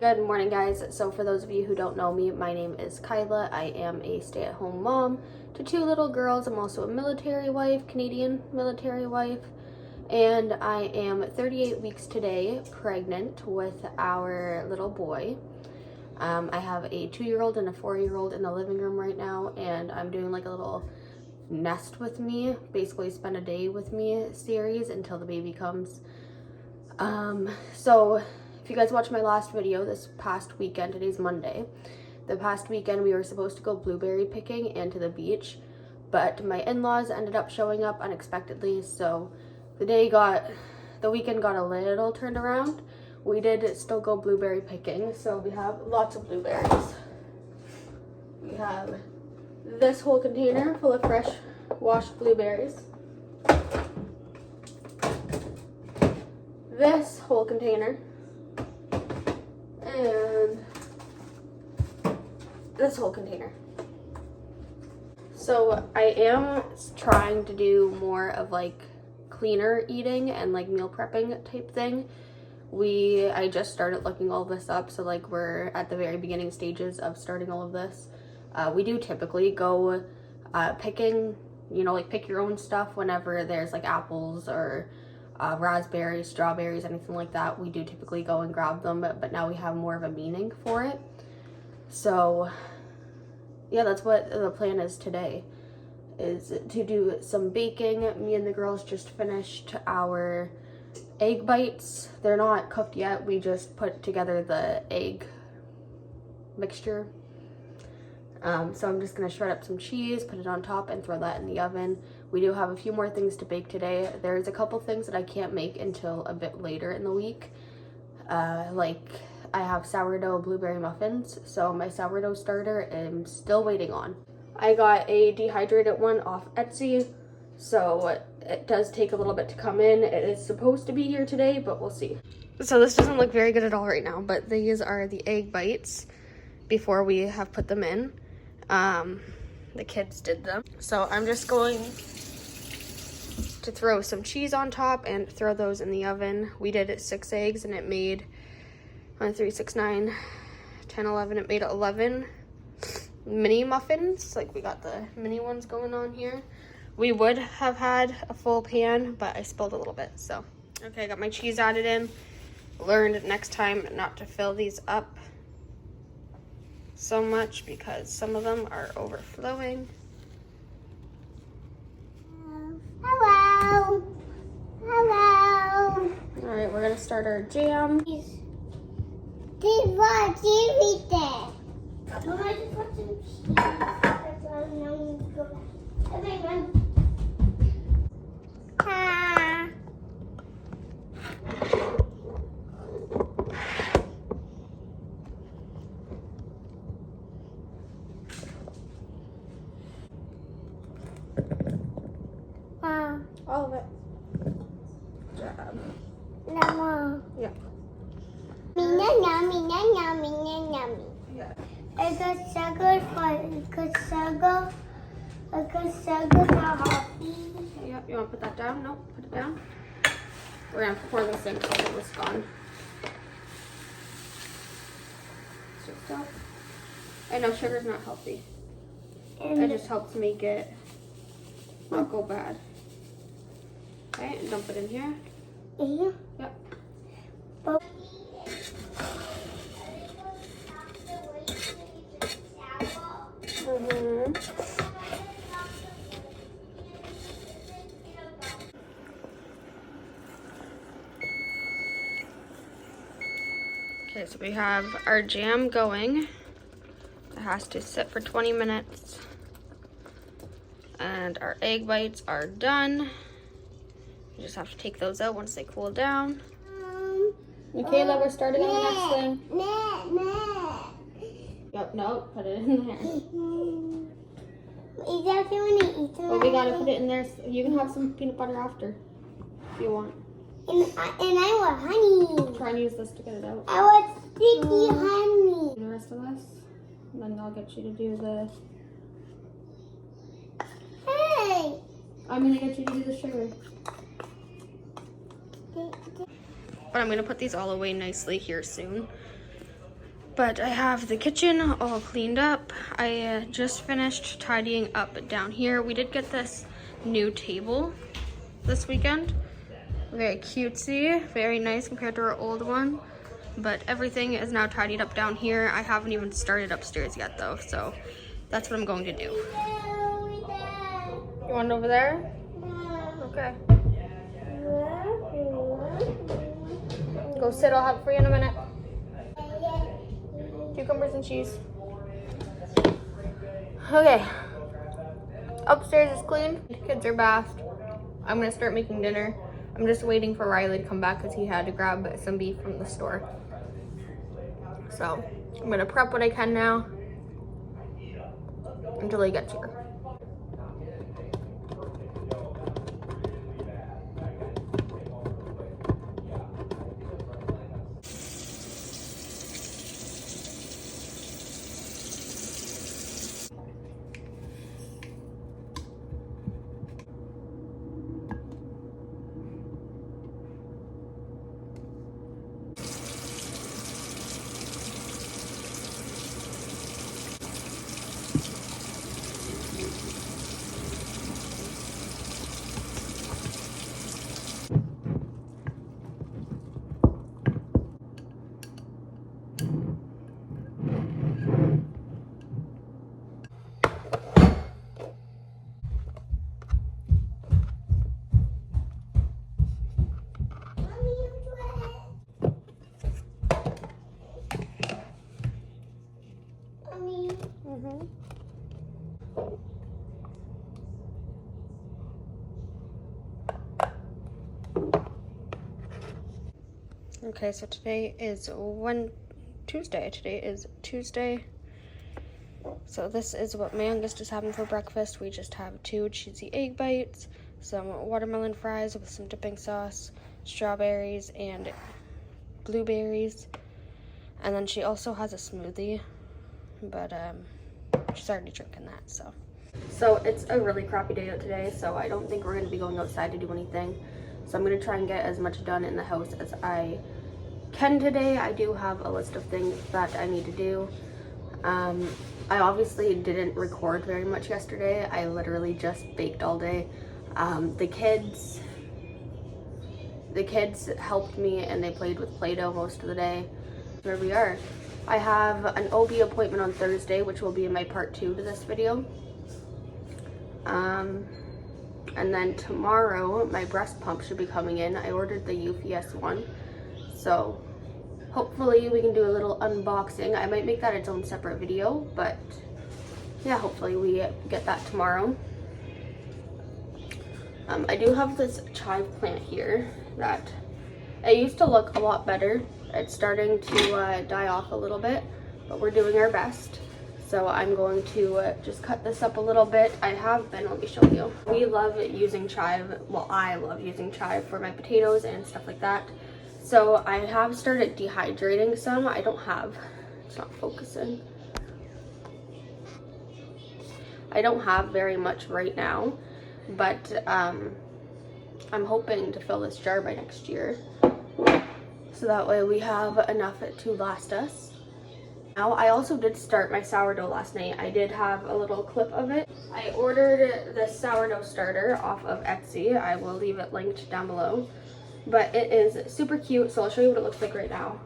Good morning, guys. So for those of you who don't know me, my name is Kyla. I am a stay-at-home mom to two little girls. I'm also a military wife, Canadian military wife, and I am 38 weeks today pregnant with our little boy. I have a 2-year-old and a 4-year-old in the living room right now, and I'm doing like a little nest with me, basically spend a day with me series until the baby comes. So if you guys watched my last video this past weekend, today's Monday, the past weekend we were supposed to go blueberry picking and to the beach, but my in-laws ended up showing up unexpectedly, so the weekend got a little turned around. We did still go blueberry picking, so we have lots of blueberries. We have this whole container full of fresh washed blueberries. This whole container. And this whole container. So I am trying to do more of like cleaner eating and like meal prepping type thing. I just started looking all this up, so like we're at the very beginning stages of starting all of this. We do typically go picking, you know, like pick your own stuff whenever there's like apples or raspberries, strawberries, anything like that. We do typically go and grab them, but now we have more of a meaning for it. So yeah, that's what the plan is today, is to do some baking. Me and the girls just finished our egg bites. They're not cooked yet. We just put together the egg mixture. So I'm just gonna shred up some cheese, put it on top, and throw that in the oven. We do have a few more things to bake today. There's a couple things that I can't make until a bit later in the week. Like I have sourdough blueberry muffins, so my sourdough starter I'm still waiting on. I got a dehydrated one off Etsy, so it does take a little bit to come in. It is supposed to be here today, but we'll see. So this doesn't look very good at all right now, but these are the egg bites before we have put them in. The kids did them. So I'm just going to throw some cheese on top and throw those in the oven. We did 6 eggs and it made 1, 3, 6, 9, 10, 11. It made 11 mini muffins. Like we got the mini ones going on here. We would have had a full pan, but I spilled a little bit. So, okay, I got my cheese added in. Learned next time not to fill these up so much because some of them are overflowing. Hello. Hello. All right, we're gonna start our jam. All of it. Jab. Mama. Yeah. Yummy. Yeah. I got sugar for coffee. Yep. You want to put that down? No, put it down. We're gonna pour this in so it was gone. Stop. I know sugar's not healthy. It just helps make it not go bad. Okay, and dump it in here. Yeah. Yep. Okay, so we have our jam going. It has to sit for 20 minutes. And our egg bites are done. You just have to take those out once they cool down. Michaela, we're starting on the next thing. Yep, no, put it in there. Well, we gotta put it in there. So you can have some peanut butter after, if you want. And I want honey. Try and use this to get it out. I want sticky honey. The rest of this, and then I'll get you to do the. Hey. I'm gonna get you to do the sugar. But I'm gonna put these all away nicely here soon. But I have the kitchen all cleaned up. I just finished tidying up down here. We did get this new table this weekend. Very cutesy, very nice compared to our old one. But everything is now tidied up down here. I haven't even started upstairs yet though, so that's what I'm going to do. You want it over there? Okay. Go sit, I'll have it for you in a minute. Cucumbers and cheese. Okay. Upstairs is clean. The kids are bathed. I'm gonna start making dinner. I'm just waiting for Riley to come back because he had to grab some beef from the store. So I'm gonna prep what I can now until he gets here. Okay, so today is Tuesday. Today is Tuesday. So this is what my youngest is having for breakfast. We just have 2 cheesy egg bites, some watermelon fries with some dipping sauce, strawberries and blueberries. And then she also has a smoothie, but she's already drinking that, so. So it's a really crappy day out today, so I don't think we're gonna be going outside to do anything. So I'm gonna try and get as much done in the house as I can today. I do have a list of things that I need to do. I obviously didn't record very much yesterday. I literally just baked all day. The kids helped me and they played with Play-Doh most of the day. Here we are. I have an OB appointment on Thursday, which will be in my part 2 to this video. And then tomorrow, my breast pump should be coming in. I ordered the UPS one. So hopefully we can do a little unboxing. I might make that its own separate video, but yeah, hopefully we get that tomorrow. I do have this chive plant here that it used to look a lot better. It's starting to die off a little bit, but we're doing our best. So I'm going to just cut this up a little bit. I have been, let me show you. We love using chive, well, I love using chive for my potatoes and stuff like that. So I have started dehydrating some. I don't have, it's not focusing. I don't have very much right now, but I'm hoping to fill this jar by next year. So that way we have enough to last us. Now, I also did start my sourdough last night. I did have a little clip of it. I ordered the sourdough starter off of Etsy. I will leave it linked down below. But it is super cute, so I'll show you what it looks like right now.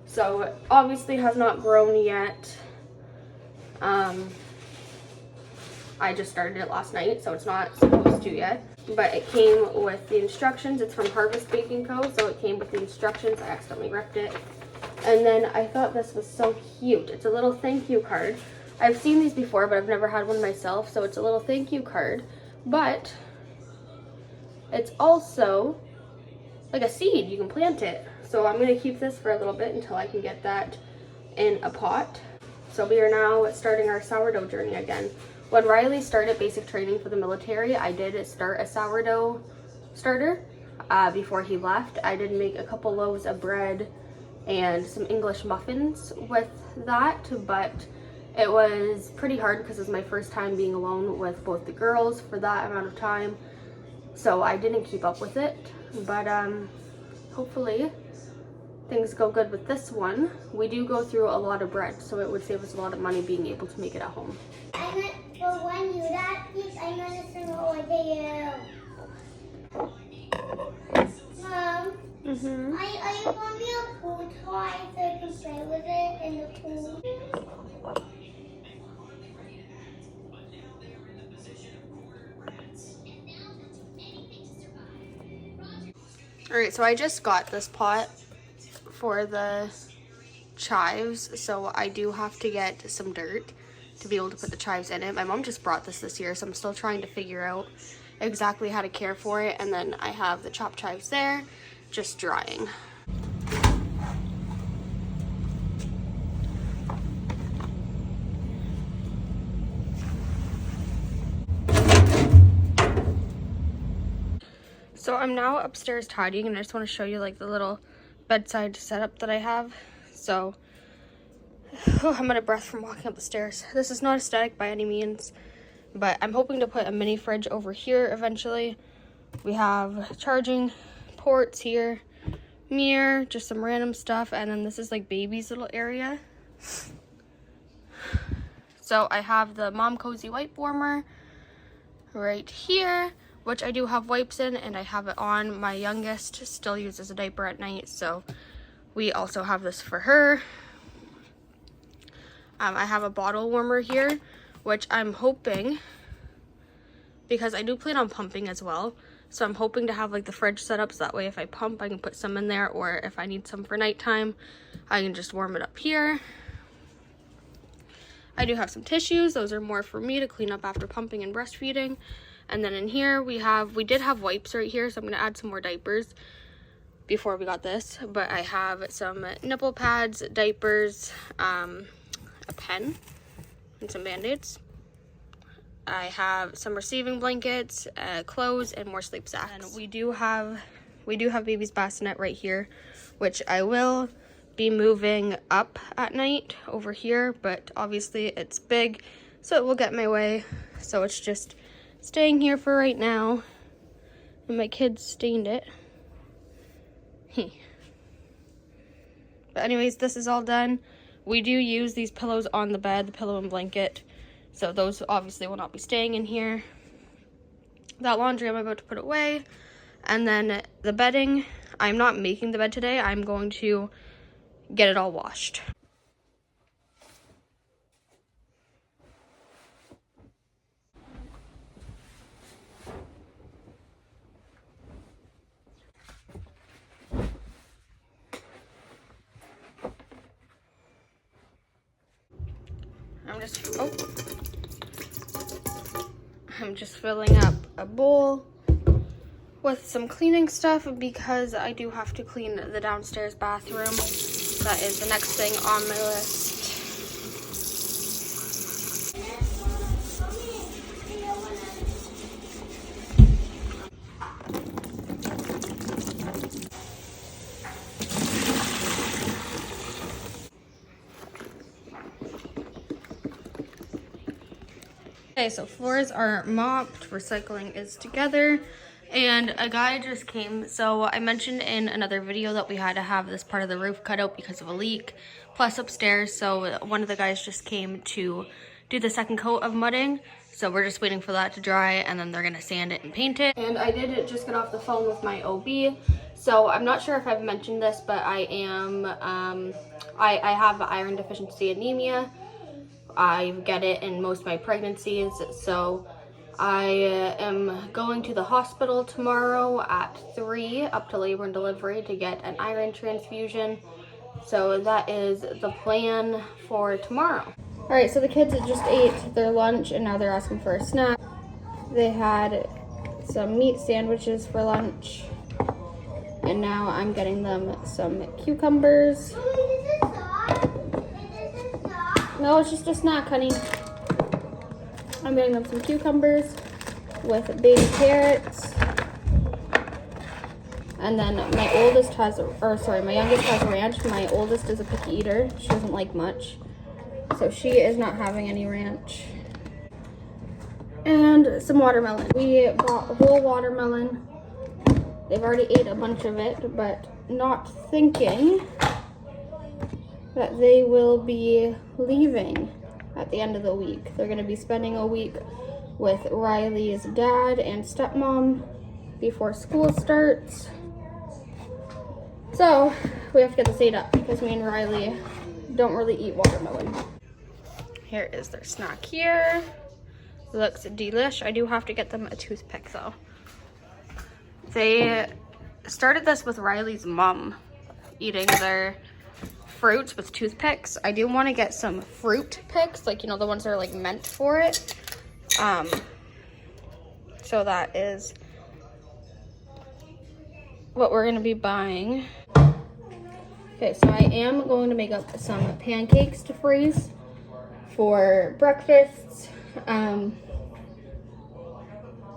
So it obviously has not grown yet. I just started it last night, so it's not supposed to yet. But it came with the instructions. It's from Harvest Baking Co., so it came with the instructions. I accidentally ripped it. And then I thought this was so cute. It's a little thank you card. I've seen these before, but I've never had one myself, so it's a little thank you card. But it's also like a seed. You can plant it. So I'm going to keep this for a little bit until I can get that in a pot. So we are now starting our sourdough journey again. When Riley started basic training for the military, I did start a sourdough starter before he left. I did make a couple loaves of bread and some English muffins with that, but it was pretty hard because it was my first time being alone with both the girls for that amount of time. So I didn't keep up with it, but hopefully things go good with this one, we do go through a lot of bread, so it would save us a lot of money being able to make it at home. For when you that eat, I'm gonna sing over to you. Mom, are you gonna be a pool toy so I can play with it in the pool? Alright, so I just got this pot for the chives, so I do have to get some dirt to be able to put the chives in it. My mom just brought this year, so I'm still trying to figure out exactly how to care for it. And then I have the chopped chives there, just drying. So I'm now upstairs tidying, and I just want to show you like the little bedside setup that I have. So I'm out of breath from walking up the stairs. This is not aesthetic by any means, but I'm hoping to put a mini fridge over here eventually. We have charging ports here, mirror, just some random stuff, and then this is like baby's little area. So I have the Mom Cozy wipe warmer right here, which I do have wipes in, and I have it on. My youngest still uses a diaper at night, so we also have this for her. I have a bottle warmer here, which I'm hoping, because I do plan on pumping as well, so I'm hoping to have like the fridge set up so that way if I pump I can put some in there, or if I need some for nighttime I can just warm it up here. I do have some tissues. Those are more for me to clean up after pumping and breastfeeding. And then in here we did have wipes right here, so I'm going to add some more diapers before we got this. But I have some nipple pads, diapers, a pen, and some Band-Aids. I have some receiving blankets, clothes, and more sleep sacks. And we do have baby's bassinet right here, which I will be moving up at night over here, but obviously it's big, so it will get in my way. So it's just staying here for right now. And my kids stained it. But anyways, this is all done. We do use these pillows on the bed, the pillow and blanket, so those obviously will not be staying in here. That laundry I'm about to put away. And then the bedding, I'm not making the bed today. I'm going to get it all washed. I'm just filling up a bowl with some cleaning stuff because I do have to clean the downstairs bathroom. That is the next thing on my list. Okay, so floors are mopped, recycling is together, and a guy just came. So I mentioned in another video that we had to have this part of the roof cut out because of a leak, plus upstairs. So one of the guys just came to do the second coat of mudding. So we're just waiting for that to dry, and then they're gonna sand it and paint it. And I did just get off the phone with my OB. So I'm not sure if I've mentioned this, but I am, I have iron deficiency anemia. I get it in most of my pregnancies, so I am going to the hospital tomorrow at 3 up to labor and delivery to get an iron transfusion. So that is the plan for tomorrow. Alright, so the kids just ate their lunch and now they're asking for a snack. They had some meat sandwiches for lunch, and now I'm getting them some cucumbers. No, it's just a snack, honey. I'm getting them some cucumbers with baby carrots. And then my youngest has ranch. My oldest is a picky eater. She doesn't like much, so she is not having any ranch. And some watermelon. We bought a whole watermelon They've already ate a bunch of it, but not thinking that they will be leaving at the end of the week. They're gonna be spending a week with Riley's dad and stepmom before school starts. So we have to get this ate up because me and Riley don't really eat watermelon. Here is their snack here. Looks delish. I do have to get them a toothpick though. They started this with Riley's mom eating their fruits with toothpicks. I do want to get some fruit picks, like, you know, the ones that are like meant for it. So that is what we're going to be buying. Okay, so I am going to make up some pancakes to freeze for breakfast.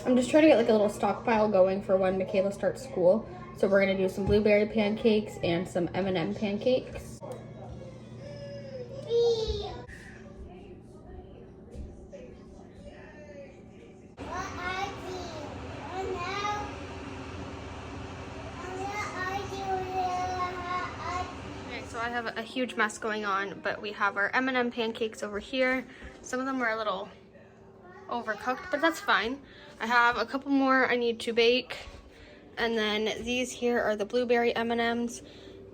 I'm just trying to get like a little stockpile going for when Michaela starts school. So we're gonna do some blueberry pancakes and some M&M pancakes. So I have a huge mess going on, but we have our M&M pancakes over here. Some of them are a little overcooked, but that's fine. I have a couple more I need to bake. And then these here are the blueberry M&Ms.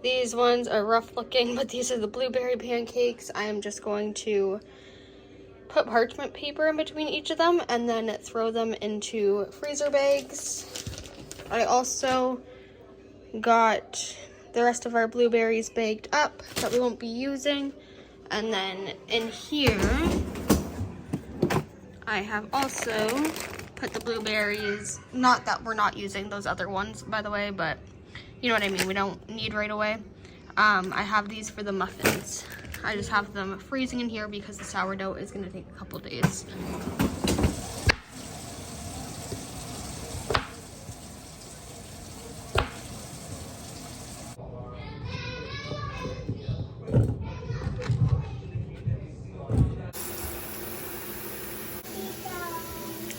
These ones are rough looking, but these are the blueberry pancakes. I am just going to put parchment paper in between each of them and then throw them into freezer bags. I also got the rest of our blueberries baked up that we won't be using. And then in here, I have also put the blueberries, not that we're not using those other ones, by the way, but you know what I mean, we don't need right away. I have these for the muffins. I just have them freezing in here because the sourdough is gonna take a couple days.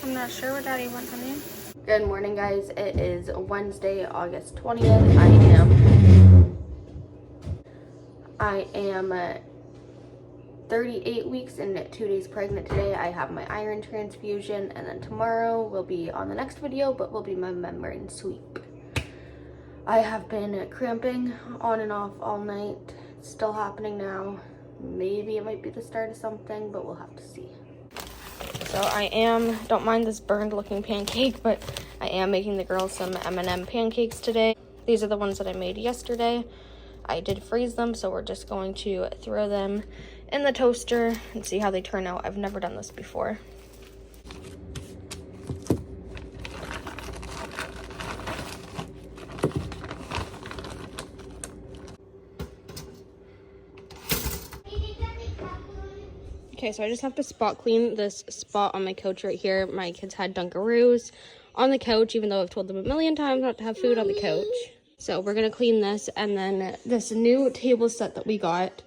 I'm not sure where Daddy went, honey. Good morning, guys. It is Wednesday, August 20th. I am 38 weeks and 2 days pregnant today. I have my iron transfusion, and then tomorrow will be on the next video, but will be my membrane sweep. I have been cramping on and off all night. It's still happening now. Maybe it might be the start of something, but we'll have to see. So don't mind this burned looking pancake, but I am making the girls some M&M pancakes today. These are the ones that I made yesterday. I did freeze them, so we're just going to throw them in the toaster and see how they turn out. I've never done this before. Okay, so I just have to spot clean this spot on my couch right here. My kids had Dunkaroos on the couch, even though I've told them a million times not to have food on the couch. So we're gonna clean this, and then this new table set that we got,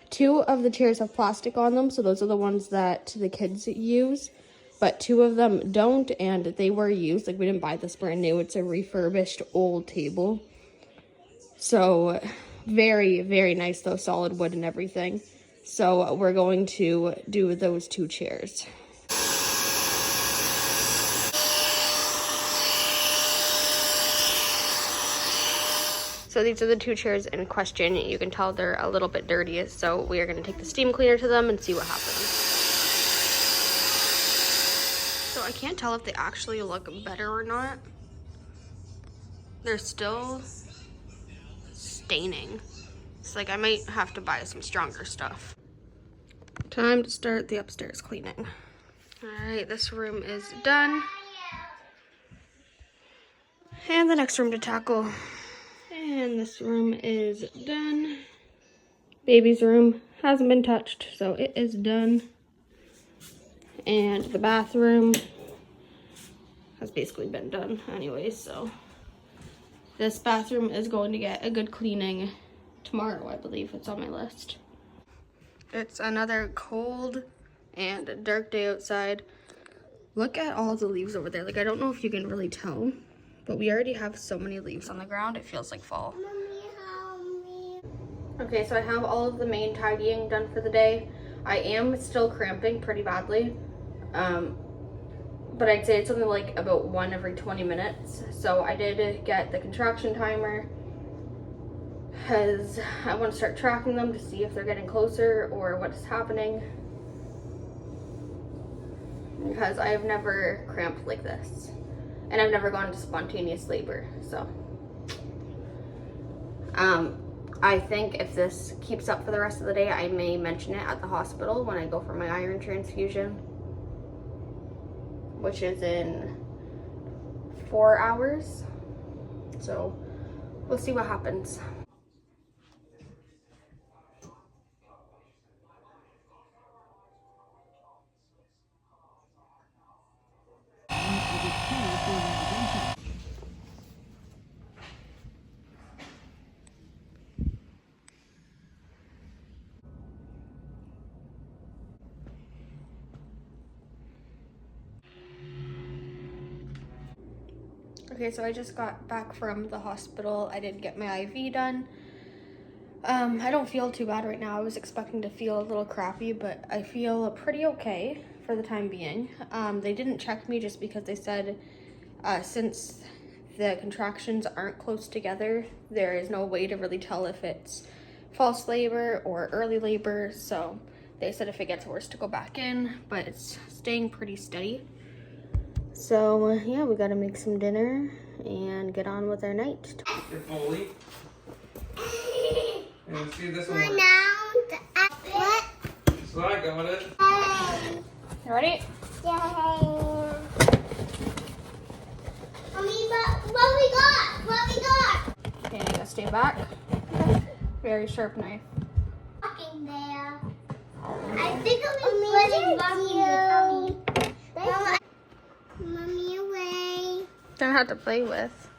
2 of the chairs have plastic on them, so those are the ones that the kids use, but 2 of them don't, and they were used. Like, we didn't buy this brand new. It's a refurbished old table. So very, very nice though, solid wood and everything. So we're going to do those 2 chairs. So these are the 2 chairs in question. You can tell they're a little bit dirty, so we are going to take the steam cleaner to them and see what happens. So I can't tell if they actually look better or not. They're still staining. It's like I might have to buy some stronger stuff. Time to start the upstairs cleaning. All right, this room is done. And the next room to tackle. And this room is done. Baby's room hasn't been touched, so it is done. And the bathroom has basically been done anyways, so this bathroom is going to get a good cleaning tomorrow, I believe. It's on my list. It's another cold and dark day outside. Look at all the leaves over there. Like, I don't know if you can really tell, But we already have so many leaves on the ground, it feels like fall. Mommy, help me. Okay, so I have all of the main tidying done for the day. I am still cramping pretty badly. But I'd say it's something like about 1 every 20 minutes. So I did get the contraction timer, because I want to start tracking them to see if they're getting closer or what is happening. Because I have never cramped like this. And I've never gone into spontaneous labor, so. I think if this keeps up for the rest of the day, I may mention it at the hospital when I go for my iron transfusion, which is in 4 hours. So we'll see what happens. Okay, so I just got back from the hospital. I did get my IV done. I don't feel too bad right now. I was expecting to feel a little crappy, but I feel pretty okay for the time being. They didn't check me just because they said since the contractions aren't close together, there is no way to really tell if it's false labor or early labor. So they said if it gets worse to go back in, but it's staying pretty steady. So yeah, we gotta make some dinner and get on with our night. Your Foley. And let's see this one. What? So I got it. You ready? Yay. Mommy, what we got? What we got? Okay, you gotta stay back. Very sharp knife. Walking there. I think I'm putting Mommy in the tummy. Mommy away. Don't have to play with.